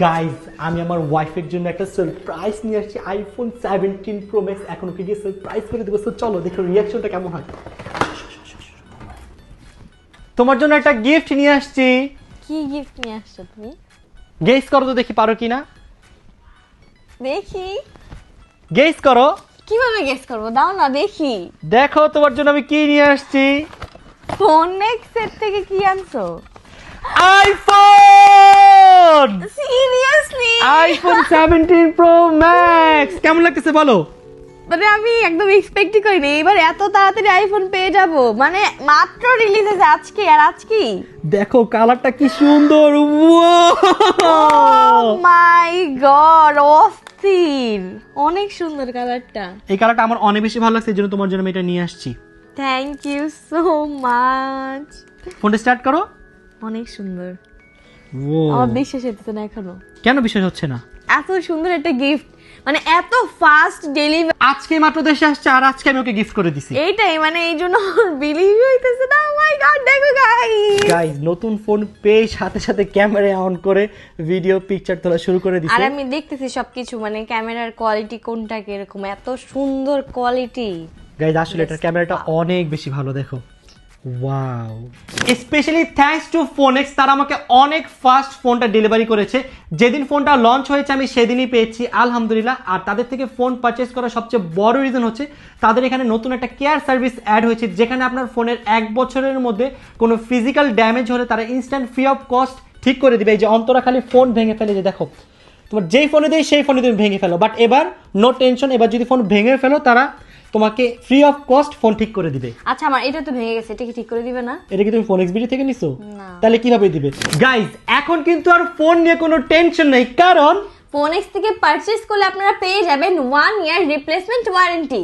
Guys আমি আমার ওয়াইফের জন্য একটা সারপ্রাইজ নিয়ে আসছি, আইফোন 17 প্রো ম্যাক্স। এখন ওকে গিয়ে সারপ্রাইজ করে দেবো। তো চলো দেখো রিয়াকশনটা কেমন হয়। তোমার জন্য একটা গিফট নিয়ে আসছি। কি গিফট নিয়ে আসছো তুমি? গেস করো তো দেখি পারো কিনা। দেখি গেস করো। কিভাবে গেস করবো, দাও না দেখি। দেখো তোমার জন্য আমি কি নিয়ে আসছি। ফোন এক্সের থেকে কি আনছো? IPhone seriously? IPhone 17 pro max. কেমন লাগতেছে বলো? মানে আমি একদম এক্সপেক্টই করিনি এবার এত তাড়াতাড়ি আইফোন পেয়ে যাব। মানে মাত্র রিলিজ হয়েছে আজকে, আর আজকেই দেখো কালারটা কি সুন্দর। মাই গড, অস্থির, অনেক সুন্দর কালারটা। এই কালারটা আমার অনেক বেশি ভালো লাগছে, এই জন্য তোমার জন্য আমি এটা নিয়ে আসছি। Thank you so much. ফোনটা স্টার্ট করো। অনেক সুন্দর, ও আমার বিশ্বাস হচ্ছে না এখনো। কেন বিশ্বাস হচ্ছে না? এত সুন্দর একটা গিফট, মানে এত ফাস্ট ডেলিভারি। আজকে মাত্র দেশে আসছে আর আজকে আমি ওকে গিফট করে দিছি। এইটাই মানে এই জন্য বিলিভ হইতেছে না। মাই গড, দেখো গাইস নতুন ফোন পেয়ে সাথে সাথে ক্যামেরা অন করে ভিডিও পিকচার তোলা শুরু করে আর দিছে। আমি দেখতেছি সবকিছু, মানে ক্যামেরার কোয়ালিটি কোনটা কিরকম, এত সুন্দর কোয়ালিটি। গাইস আসলে এটার ক্যামেরাটা অনেক বেশি ভালো, দেখো। Wow, specially thanks to phonics, তারা আমাকে অনেক ফাস্ট ফোনটা ডেলিভারি করেছে। যেদিন ফোনটা লঞ্চ হয়েছে আমি সেদিনই পেয়েছি আলহামদুলিল্লাহ। আর তাদের থেকে ফোন পারচেস করার সবচেয়ে বড় রিজন হচ্ছে তাদের এখানে নতুন একটা কেয়ার সার্ভিস অ্যাড হয়েছে, যেখানে আপনার ফোনের 1 বছরের মধ্যে কোনো ফিজিক্যাল ড্যামেজ হলে তারা ইনস্ট্যান্ট ফ্রি অফ কস্ট ঠিক করে দিবে। এই যে অন্তরা খালি ফোন ভেঙে ফেলে, যে দেখো তোমার যেই ফোনে দেয় সেই ফোনে তুমি ভেঙে ফেলো, বাট এবার নো টেনশন, এবার যদি ফোন ভেঙে ফেলো তারা তোমাকে ফ্রি অফ কস্ট ফোন ঠিক করে দিবে। আচ্ছা আমার এটা তো ভেঙে গেছে, এটা কি ঠিক করে দিবে না? এটা কি তুমি ফোনেক্স বিডি থেকে নিছো? না। তাহলে কিভাবে দিবে? গাইজ এখন কিন্তু আর ফোন নিয়ে কোনো টেনশন নেই, কারণ ফোনেক্স থেকে পারচেজ করলে আপনারা পেয়ে যাবেন 1 ইয়ার রিপ্লেসমেন্ট ওয়ারেন্টি।